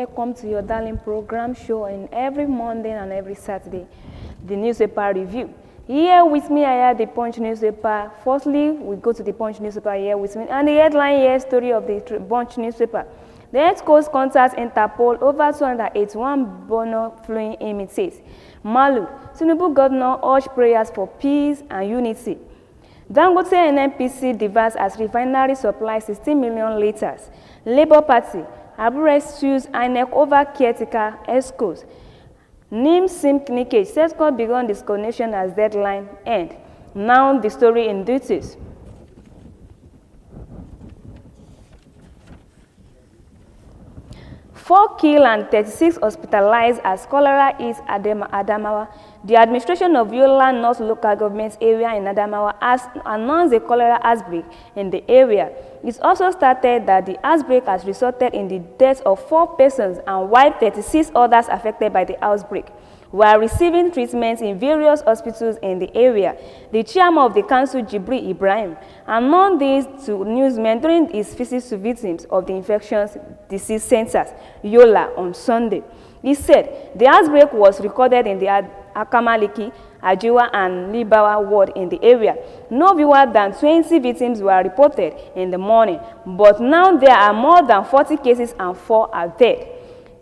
welcome to your darling program show in every Monday and every Saturday, the newspaper review. Here with me, I have the Punch newspaper. Firstly, we go to the Punch newspaper here with me, and the headline here story of the Punch newspaper. The East Coast contacts Interpol over 281 Bono fluing imitates. Malu, Tinubu governor urged prayers for peace and unity. Dangote NNPC diverts as refinery supply 16 million liters. Labour Party, Abure sues INEC over caretaker escorts. NIM SIM linkage, Sesco begun disconnection as deadline end. Now the story in details. Four killed and 36 hospitalized as cholera hits Adamawa. The administration of Yola North Local Government Area in Adamawa has announced a cholera outbreak in the area. It also stated that the outbreak has resulted in the deaths of 4 persons and while 36 others affected by the outbreak were receiving treatment in various hospitals in the area. The chairman of the council, Jibri Ibrahim, announced this to newsmen during his visit to victims of the infectious disease centers, Yola, on Sunday. He said the outbreak was recorded in the Akamaliki, Ajiwa, and Libawa ward in the area. No fewer than 20 victims were reported in the morning, but now there are more than 40 cases and 4 are dead.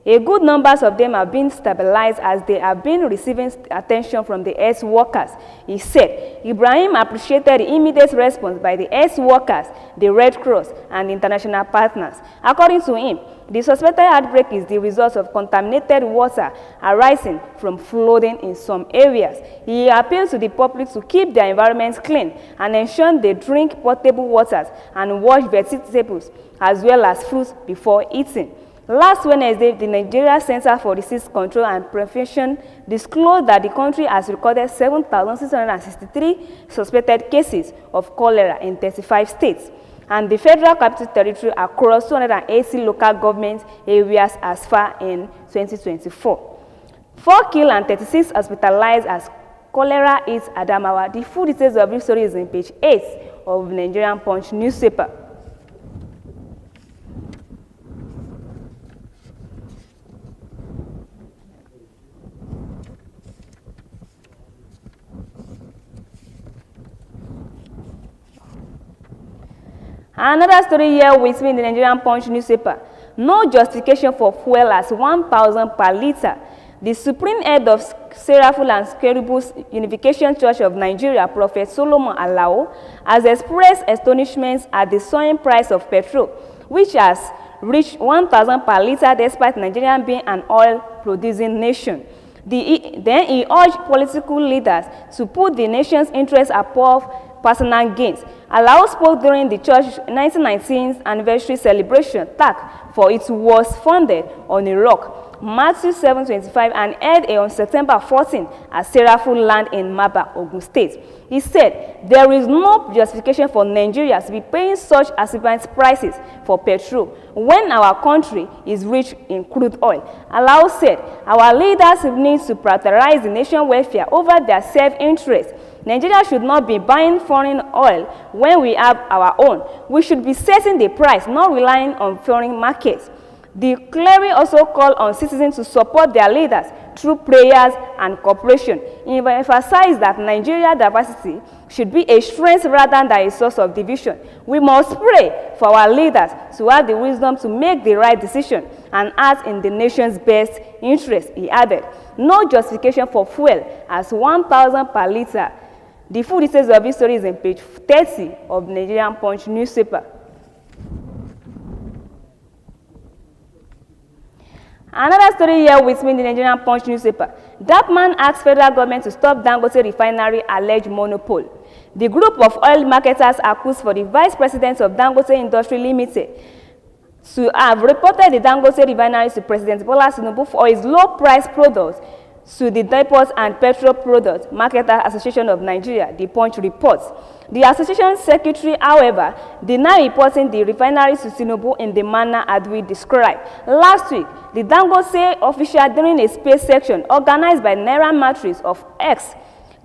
A good number of them have been stabilized as they have been receiving attention from the health workers. He said Ibrahim appreciated the immediate response by the health workers, the Red Cross, and international partners. According to him, the suspected outbreak is the result of contaminated water arising from flooding in some areas. He appealed to the public to keep their environments clean and ensure they drink potable waters and wash vegetables as well as fruits before eating. Last Wednesday, the Nigeria Center for Disease Control and Prevention disclosed that the country has recorded 7,663 suspected cases of cholera in 35 states, and the Federal Capital Territory across 280 local government areas as far in 2024. 4 killed and 36 hospitalized as cholera hits Adamawa. The full details of this story is on page 8 of Nigerian Punch newspaper. Another story here with me in the Nigerian Punch newspaper. No justification for fuel as 1,000 per liter. The Supreme Head of Seraphim and Cherubim's Unification Church of Nigeria, Prophet Solomon Alao, has expressed astonishment at the soaring price of petrol, which has reached 1,000 per liter despite Nigeria being an oil-producing nation. Then he urged political leaders to put the nation's interests above personal gains. Alao spoke during the church's 1919th anniversary celebration, TAC, for it was founded on a rock, Matthew 7:25, and held on September 14 at Seraphim land in Maba, Ogun State. He said there is no justification for Nigeria to be paying such exorbitant prices for petrol when our country is rich in crude oil. Alao said our leaders need to prioritize the nation's welfare over their self-interest. Nigeria should not be buying foreign oil when we have our own. We should be setting the price, not relying on foreign markets. The cleric also called on citizens to support their leaders through prayers and cooperation. He emphasized that Nigeria's diversity should be a strength rather than a source of division. We must pray for our leaders to have the wisdom to make the right decision and act in the nation's best interest, he added. No justification for fuel as 1,000 per liter. The full details of this story is on page 30 of Nigerian Punch newspaper. Another story here with me in the Nigerian Punch newspaper. That man asked federal government to stop Dangote refinery alleged monopoly. The group of oil marketers accused for the vice president of Dangote Industry Limited to have reported the Dangote refinery to President Bola Tinubu for his low-price products to the Depots and Petrol Products Marketers Association of Nigeria, the Punch reports. The association secretary, however, denied reporting the refinery to Tinubu in the manner as we described. Last week, the Dangote official during a space section organized by Naira Matrix of X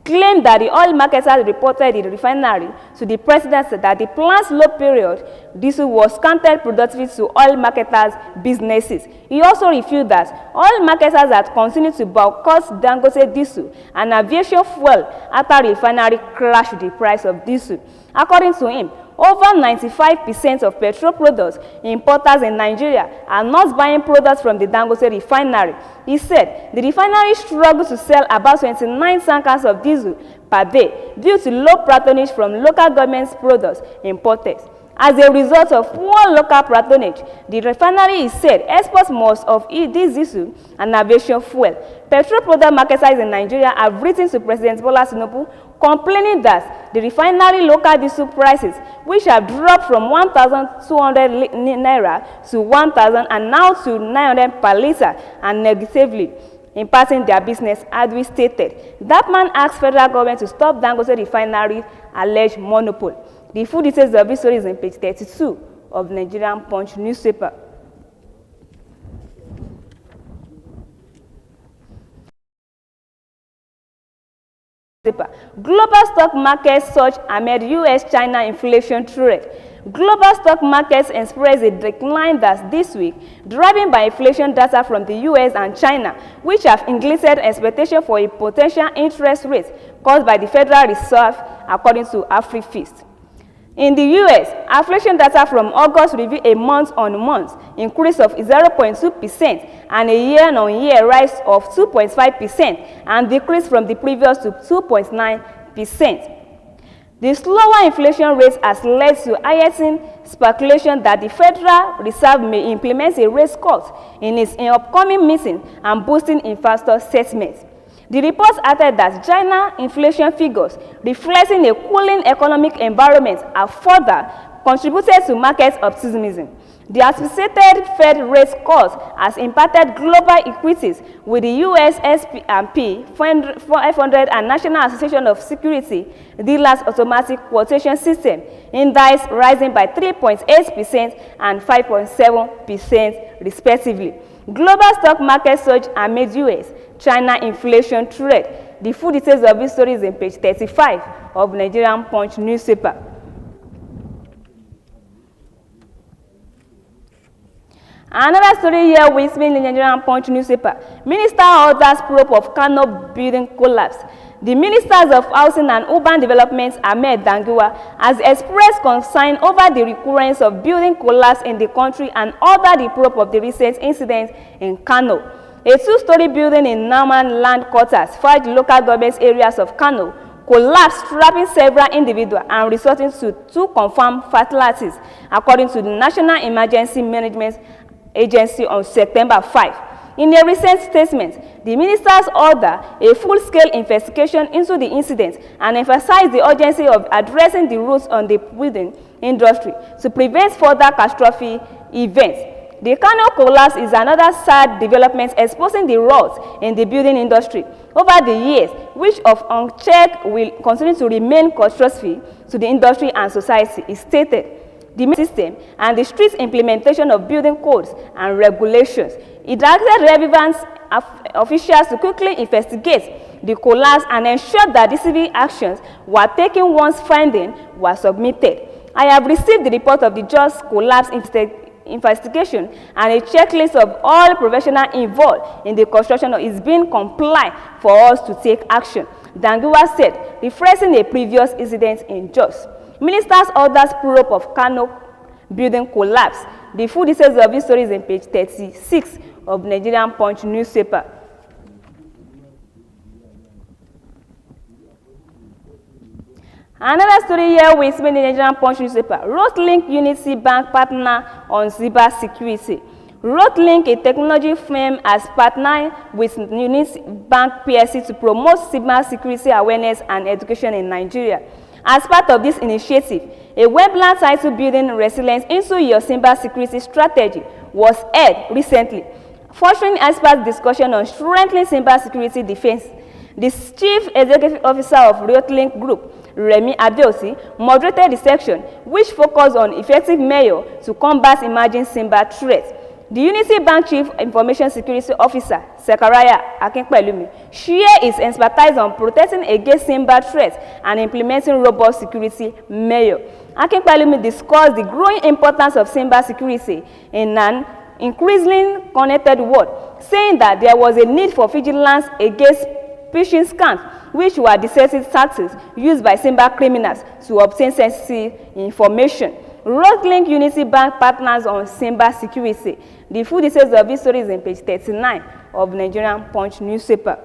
claimed that the oil marketers reported in the refinery to the president that the plant's low period diesel was counted productive to oil marketers' businesses. He also revealed that oil marketers had continued to boycott Dangote diesel and aviation fuel after the refinery crashed the price of diesel. According to him, over 95% of petrol products importers in Nigeria are not buying products from the Dangote refinery. He said the refinery struggled to sell about 29 tankers of diesel per day due to low patronage from local government's products importers. As a result of poor local patronage, the refinery is said exports most of this diesel and aviation fuel. Petrol product marketers in Nigeria have written to President Bola Tinubu complaining that the refinery local diesel prices, which have dropped from 1,200 naira to 1,000 and now to 900 per litre, and negatively impacting their business, as we stated. That man asked federal government to stop Dangote refinery's alleged monopoly. The full details of this story is on page 32 of the Nigerian Punch newspaper. Global stock markets surge amid US-China inflation threat. Global stock markets experienced a decline this week, driven by inflation data from the US and China, which have elicited expectation for a potential interest rate caused by the Federal Reserve, according to AfriFeast. In the US, inflation data from August revealed a month-on-month increase of 0.2% and a year-on-year rise of 2.5% and decrease from the previous to 2.9%. The slower inflation rate has led to heightened speculation that the Federal Reserve may implement a rate cut in its upcoming meeting and boosting investor sentiment. The report added that China inflation figures, reflecting a cooling economic environment, have further contributed to market optimism. The anticipated Fed rate cut has impacted global equities, with the US S&P 500 and National Association of Security Dealers Automatic Quotation System index rising by 3.8% and 5.7% respectively. Global stock market surge amid US-China inflation threat. The full details of this story is on page 35 of Nigerian Punch newspaper. Another story here with me in the Nigerian Punch newspaper. Minister orders probe of Kano building collapse. The Ministers of Housing and Urban Development, Ahmed Dangiwa, has expressed concern over the recurrence of building collapse in the country and ordered the probe of the recent incident in Kano. A two-story building in Naman Land Quarters, 5 local government areas of Kano, collapsed, trapping several individuals and resulting to 2 confirmed fatalities, according to the National Emergency Management Agency on September 5. In a recent statement, the ministers ordered a full-scale investigation into the incident and emphasized the urgency of addressing the roots on the building industry to prevent further catastrophic events. The Kano collapse is another sad development exposing the rot in the building industry over the years, which of unchecked will continue to remain catastrophic to the industry and society, is stated. The system and the strict implementation of building codes and regulations. It directed relevant officials to quickly investigate the collapse and ensure that disciplinary actions were taken once findings were submitted. I have received the report of the just collapse investigation, and a checklist of all professionals involved in the construction is being complied for us to take action, Dangiwa said, referencing a previous incident in Jos. Ministers orders probe of Kano building collapse. The full details of this story is on page 36 of Nigerian Punch newspaper. Another story here with me in the Nigerian Punch newspaper. Rotelink Unity Bank partner on cyber security. Rotelink, a technology firm, has partnered with Unity Bank PLC to promote cyber security awareness and education in Nigeria. As part of this initiative, a webinar titled Building Resilience into Your Cyber Security Strategy was held recently, fostering expert discussion on strengthening cyber security defense. The Chief Executive Officer of Rotelink Group, Remi Adeosi, moderated the section, which focused on effective measures to combat emerging cyber threats. The Unity Bank Chief Information Security Officer, Zechariah Akinpelumi, shared his expertise on protecting against cyber threats and implementing robust security measures. Akinpelumi discussed the growing importance of cyber security in an increasingly connected world, saying that there was a need for vigilance against phishing scams, which were deceptive tactics used by cyber criminals to obtain sensitive information. Road-link Unity Bank partners on cyber security. The full details of this story is on page 39 of Nigerian Punch newspaper.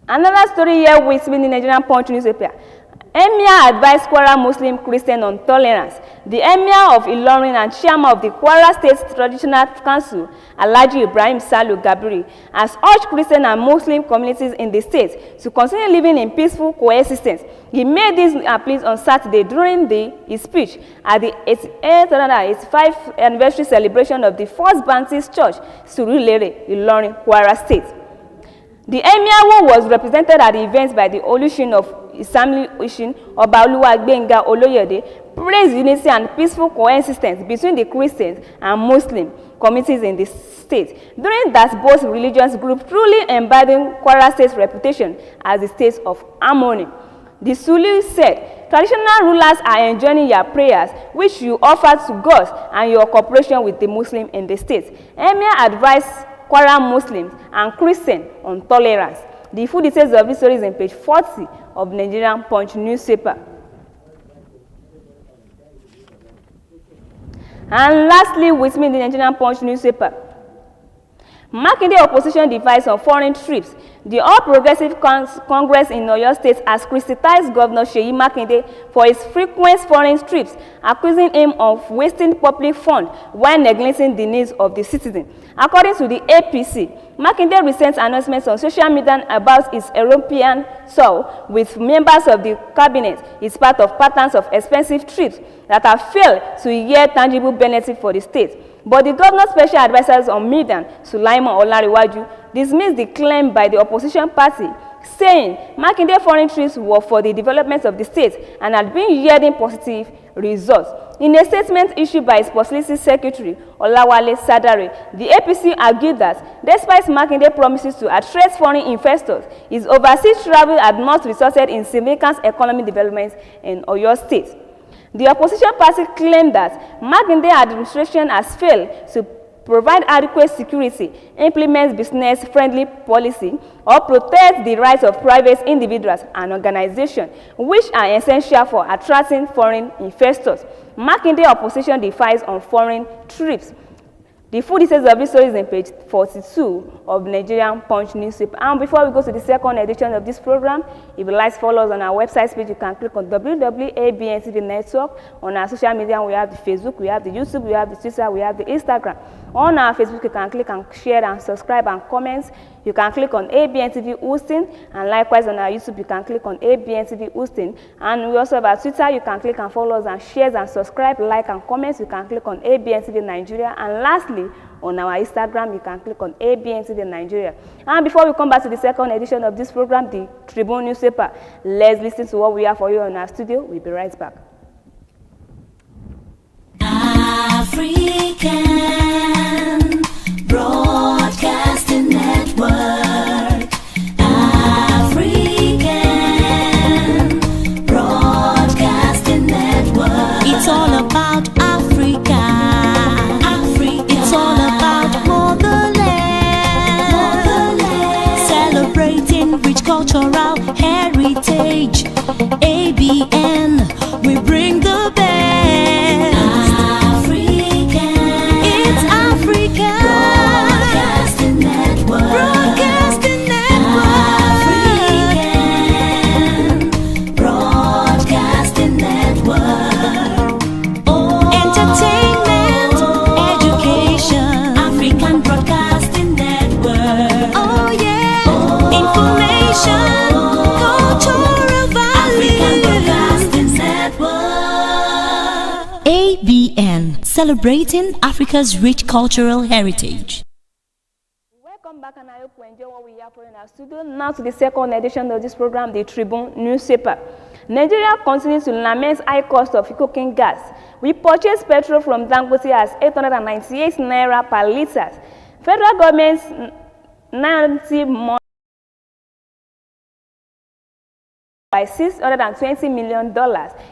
Another story here with me in the Nigerian Punch newspaper. Emir advised Kwara Muslim Christian on tolerance. The Emir of Ilorin and chairman of the Kwara State Traditional Council, Alhaji Ibrahim Salu Gabiri, has urged Christian and Muslim communities in the state to continue living in peaceful coexistence. He made these appeals on Saturday during his speech at the 85th anniversary celebration of the First Baptist Church, Surulere, Ilorin, Kwara State. The Emir, who was represented at the event by the OSUN of Isamli Ushin, Oba Oluwagbenga Oloyede, praised unity and peaceful coexistence between the Christians and Muslim communities in the state. During that, both religious groups truly embodied Kwara State's reputation as a state of harmony. The Sulu said, traditional rulers are enjoining your prayers, which you offer to God, and your cooperation with the Muslim in the state. Emir advised Kwara Muslims and Christians on tolerance. The full details of this story is on page 40 of Nigerian Punch newspaper. And lastly, with me in the Nigerian Punch newspaper, Makinde opposition device on foreign trips. The All Progressive Congress in Oyo State has criticized Governor Seyi Makinde for his frequent foreign trips, accusing him of wasting public funds while neglecting the needs of the citizen. According to the APC, Makinde's recent announcements on social media about his European tour with members of the cabinet is part of patterns of expensive trips that have failed to yield tangible benefit for the state. But the governor's special advisors on media, Sulaiman Olariwaju, dismissed the claim by the opposition party, saying Makinde foreign trips were for the development of the state and had been yielding positive results. In a statement issued by its publicity secretary, Olawale Sadare, the APC argued that despite Makinde's promises to attract foreign investors, his overseas travel had not resulted in significant economic development in Oyo State. The opposition party claimed that Makinde's administration has failed to provide adequate security, implement business-friendly policy, or protect the rights of private individuals and organizations, which are essential for attracting foreign investors. Makinde opposition defies on foreign trips. The full details of this story is on page 42 of Nigerian Punch newspaper. And before we go to the second edition of this program, if you'd like to follow us on our website page, you can click on www.abntv network. On our social media, we have the Facebook, we have the YouTube, we have the Twitter, we have the Instagram. On our Facebook, you can click and share and subscribe and comment. You can click on ABNTV Houston, and likewise on our YouTube, you can click on ABNTV Houston. And we also have our Twitter, you can click and follow us and share and subscribe, like and comment. You can click on ABNTV Nigeria. And lastly, on our Instagram, you can click on ABNTV Nigeria. And before we come back to the second edition of this program, the Tribune newspaper, let's listen to what we have for you in our studio. We'll be right back. African Broadcasting Network. African Broadcasting Network. It's all about Africa. It's all about motherland. Celebrating rich cultural heritage. ABN, we bring the best. It's Africa. Broadcasting Network. Broadcasting Network. African Broadcasting Network. Oh. Entertainment, education. African Broadcasting Network. Oh yeah. Oh. Information, cultural value. African Broadcasting Network. ABN, celebrating Africa's rich cultural heritage. Welcome back, and I hope you enjoy what we have for in our studio. Now to the second edition of this program, the Tribune newspaper. Nigeria continues to lament high cost of cooking gas, We purchase petrol from Dangote as 898 naira per litre. Federal government's 90 months by $620 million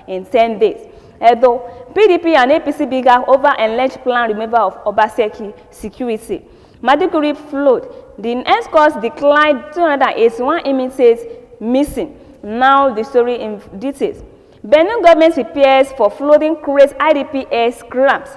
in 10 days. Although PDP and APC began over alleged planned removal of Obaseki security. Maduguri flowed. The escorts declined 281 inmates missing. Now the story in details. Benue government prepares for flooding creates IDPs camps.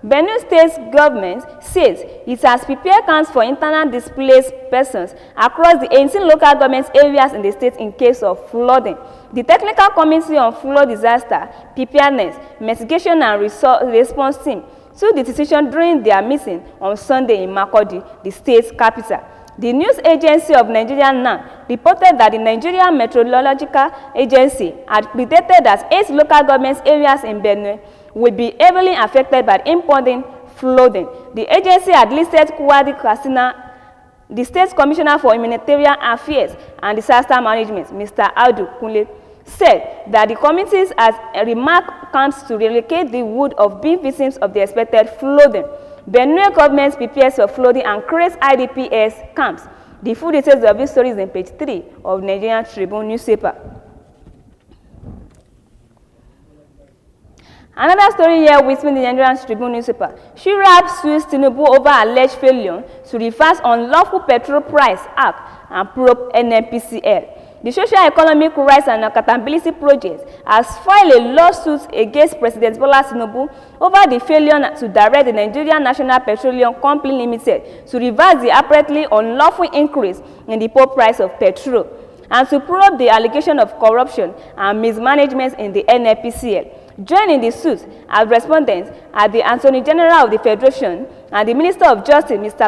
Benue State government says it has prepared camps for internal displaced persons across the 18 local government areas in the state in case of flooding. The Technical Committee on Flood Disaster Preparedness, Mitigation and Response Team took the decision during their meeting on Sunday in Makurdi, the state's capital. The news agency of Nigeria NAN reported that the Nigerian Meteorological Agency had predicted that 8 local government areas in Benue would be heavily affected by impending flooding. The agency had listed Kwadi Katsina. The State Commissioner for Humanitarian Affairs and Disaster Management, Mr. Audu Kunle, said that the committees has remarked camps to relocate the wood of being victims of the expected flooding. Benue government prepares for flooding and creates IDPs camps. The full details of this story is on page 3 of Nigerian Tribune newspaper. Another story here with me, the Nigerian Tribune newspaper. Shirab sues Tinubu over alleged failure to reverse unlawful petrol price act and probe NNPCL. The Social Economic Rights and Accountability Project has filed a lawsuit against President Bola Tinubu over the failure to direct the Nigerian National Petroleum Company Limited to reverse the apparently unlawful increase in the pump price of petrol and to probe the allegation of corruption and mismanagement in the NNPCL. Joining the suit as respondents are the Attorney General of the Federation and the Minister of Justice, Mr.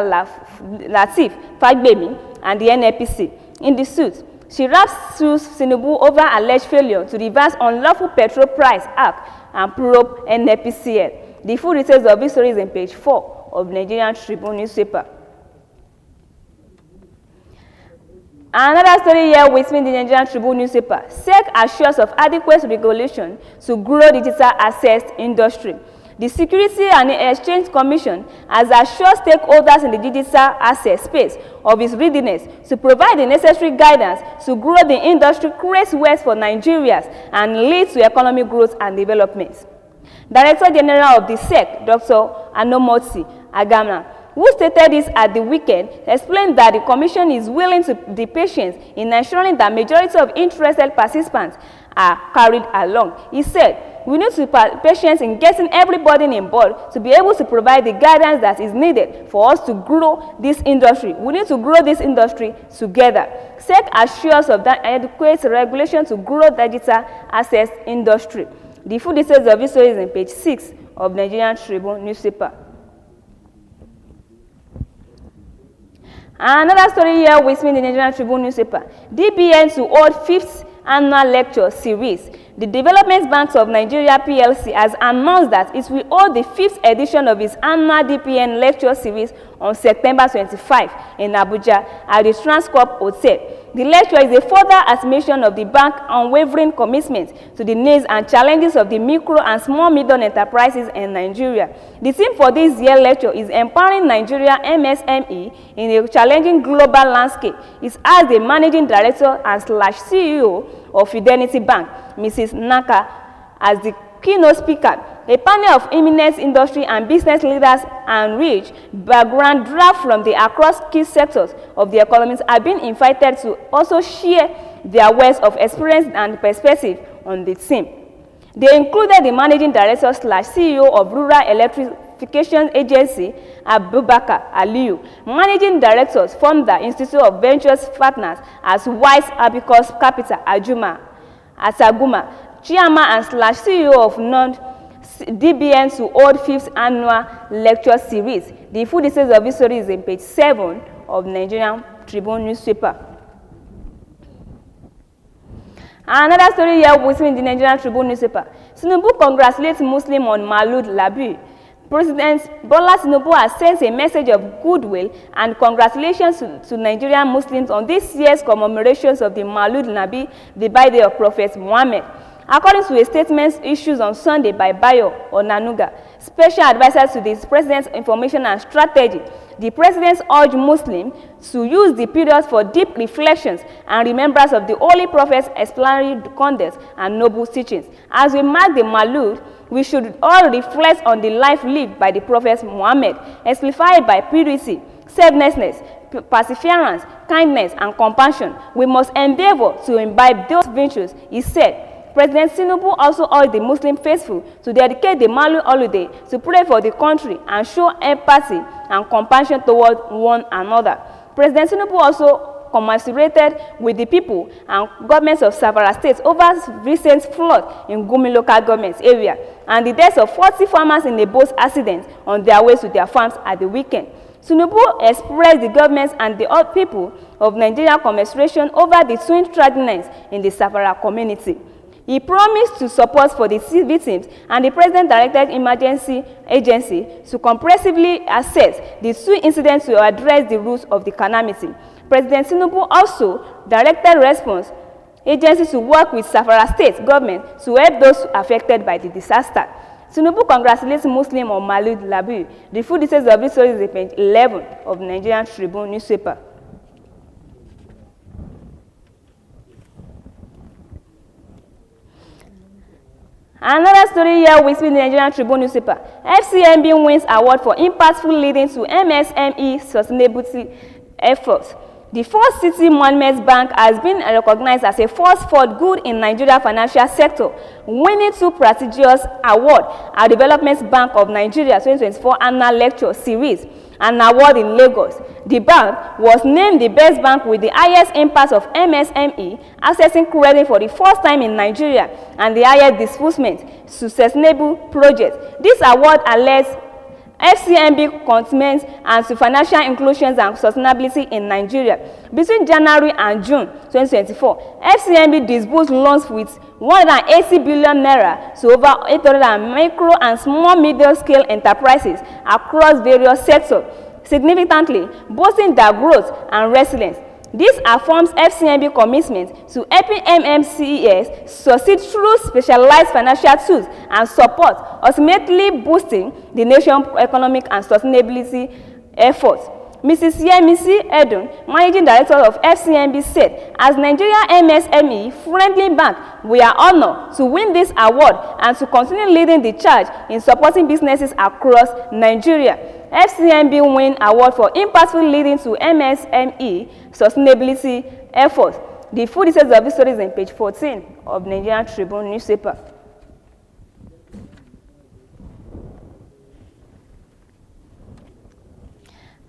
Lateef Fagbemi, and the NNPC. In the suit, Shirab sues Tinubu over alleged failure to reverse unlawful petrol price act and probe NNPCL. The full details of this story is on page 4 of Nigerian Tribune newspaper. Another story here with me in the Nigerian Tribune newspaper. SEC assures of adequate regulation to grow digital access industry. The Security and Exchange Commission has assured stakeholders in the digital access space of its readiness to provide the necessary guidance to grow the industry, create wealth for Nigerians, and lead to economic growth and development. Director General of the SEC, Dr. Anomoti Agamna, who stated this at the weekend, explained that the Commission is willing to be patient in ensuring that majority of interested participants are carried along. He said, we need to be patient in getting everybody on board to be able to provide the guidance that is needed for us to grow this industry. We need to grow this industry together. SEC assures of that adequate regulation to grow digital access industry. The full details of this story is on page 6 of Nigerian Tribune newspaper. Another story here with me in the Nigerian Tribune newspaper. DBN to hold 5th annual lecture series. The Development Bank of Nigeria PLC has announced that it will hold the 5th edition of its annual DPN lecture series on September 25 in Abuja at the Transcorp Hotel. The lecture is a further affirmation of the bank's unwavering commitment to the needs and challenges of the micro and small medium enterprises in Nigeria. The theme for this year's lecture is Empowering Nigeria MSME in a Challenging Global Landscape. It's as the Managing Director and CEO of Fidelity Bank, Mrs. Naka, as the keynote speaker. A panel of eminent industry and business leaders and rich background draft from across key sectors of the economy have been invited to also share their wealth of experience and perspective on the theme. They included the Managing Director / CEO of Rural Electrification Agency, Abubakar Aliyu, Managing Directors from the Institute of Ventures Partners as Wise Abacus Capital, Ajuma Ataguma, Chairman and / CEO of DBN to hold 5th annual lecture series. The full details of this story is on page 7 of Nigerian Tribune newspaper. Another story here with me in the Nigerian Tribune newspaper. Tinubu congratulates Muslim on Maulud Nabi. President Bola Tinubu has sent a message of goodwill and congratulations to Nigerian Muslims on this year's commemorations of the Maulud Nabi, the birthday of Prophet Muhammad. According to a statement issued on Sunday by Bayo Onanuga, special advisor to the President's Information and Strategy, the President urged Muslims to use the period for deep reflections and remembrance of the Holy Prophet's exemplary conduct and noble teachings. As we mark the Maulud, we should all reflect on the life lived by the Prophet Muhammad, exemplified by purity, selflessness, perseverance, kindness, and compassion. We must endeavor to imbibe those virtues, he said. President Tinubu also urged the Muslim faithful to dedicate the Maulud holiday to pray for the country and show empathy and compassion toward one another. President Tinubu also commiserated with the people and governments of several states over recent flood in Gumi local government area and the deaths of 40 farmers in a boat accident on their way to their farms at the weekend. Tinubu expressed the governments and the people of Nigeria commiseration over the twin tragedies in the Safara community. He promised to support for the victims, and the President directed emergency agency to comprehensively assess the two incidents to address the roots of the calamity. President Tinubu also directed response agencies to work with Safara State government to help those affected by the disaster. Tinubu congratulates Muslims on Maulud Nabi. The full details of this story is on page 11 of the Nigerian Tribune newspaper. Another story here with the Nigerian Tribune newspaper. FCMB wins award for impactful leading to MSME sustainability efforts. The First City Monument Bank has been recognized as a force for good in Nigeria financial sector, winning 2 prestigious awards at Development Bank of Nigeria 2024 annual lecture series, an award in Lagos. The bank was named the best bank with the highest impact of MSME accessing credit for the first time in Nigeria and the highest disbursement to sustainable projects. This award allows FCMB commitments and to financial inclusion and sustainability in Nigeria. Between January and June 2024, FCMB disbursed loans with 180 billion naira to over 800 micro and small medium-scale enterprises across various sectors, significantly boosting their growth and resilience. This affirms FCMB commitment to helping MMCEs succeed through specialized financial tools and support, ultimately boosting the nation's economic and sustainability efforts. Mrs. Yemisi Edun, Managing Director of FCMB, said, as Nigeria MSME-friendly bank, we are honored to win this award and to continue leading the charge in supporting businesses across Nigeria. FCMB win award for impactful leading to MSME sustainability efforts. The full details of this story is on page 14 of Nigerian Tribune newspaper.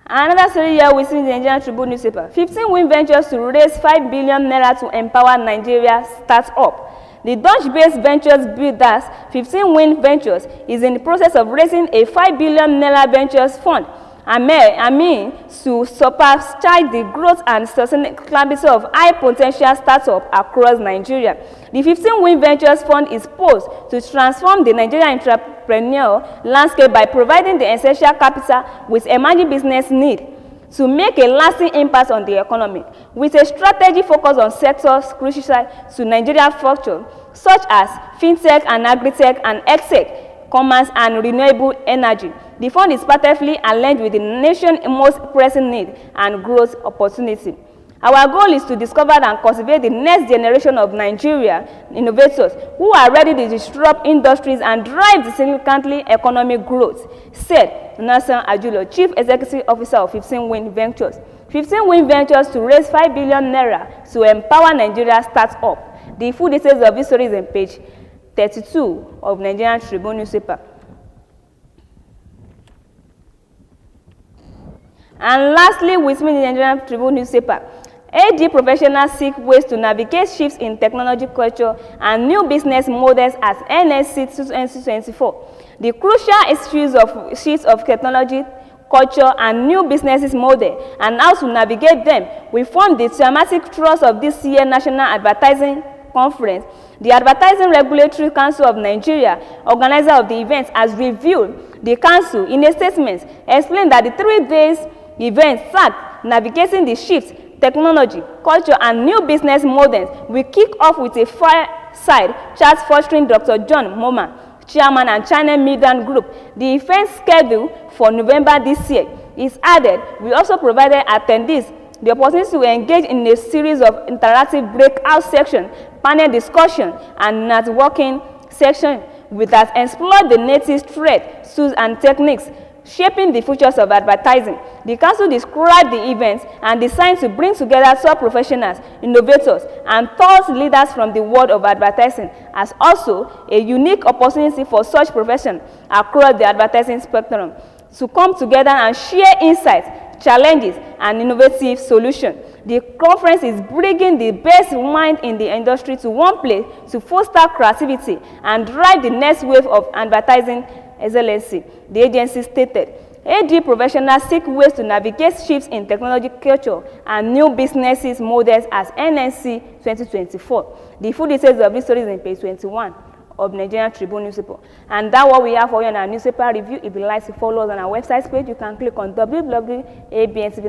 Another story here we see in the Nigerian Tribune newspaper. 15 win ventures to raise 5 billion naira to empower Nigeria startup. The Dutch-based ventures builders 15 Win Ventures is in the process of raising a 5 billion naira ventures fund, aiming to supercharge the growth and sustainability of high-potential startups across Nigeria. The 15 Win Ventures Fund is posed to transform the Nigerian entrepreneurial landscape by providing the essential capital with emerging business needs to make a lasting impact on the economy, with a strategy focused on sectors crucial to Nigeria's future, such as fintech and agritech and extech, commerce and renewable energy. The fund is perfectly aligned with the nation's most pressing need and growth opportunity. Our goal is to discover and cultivate the next generation of Nigeria innovators who are ready to disrupt industries and drive the significantly economic growth, said Nelson Ajulo, Chief Executive Officer of 15 Win Ventures. 15 Win Ventures to raise 5 billion naira to empower Nigeria startup. The full details of this story is on page 32 of Nigerian Tribune newspaper. And lastly, with me in the Nigerian Tribune newspaper, AG professionals seek ways to navigate shifts in technology culture and new business models as NSC 2024. The crucial issues of shifts of technology, culture, and new businesses model and how to navigate them will form the thematic thrust of this year's National Advertising Conference. The Advertising Regulatory Council of Nigeria, organizer of the event, has reviewed the council in a statement explained that the 3 days event SAT Navigating the Shifts, Technology, Culture, and New Business Models will kick off with a side charts featuring Dr. John Moma, Chairman and China Media Group. The event scheduled for November this year is added. We also provided attendees the opportunity to engage in a series of interactive breakout sessions, panel discussion, and networking sessions with us explore the native threads, tools, and techniques shaping the futures of advertising. The council described the event and designed to bring together top professionals, innovators, and thought leaders from the world of advertising as also a unique opportunity for such professions across the advertising spectrum to come together and share insights, challenges, and innovative solutions. The conference is bringing the best mind in the industry to one place to foster creativity and drive the next wave of advertising excellency. The agency stated, AD professionals seek ways to navigate shifts in technology culture and new businesses models as NNC 2024. The full details of this story is in page 21 of Nigerian Tribune newspaper. And that's what we have for you on our newspaper review. If you'd like to follow us on our website page, you can click on www.abntv.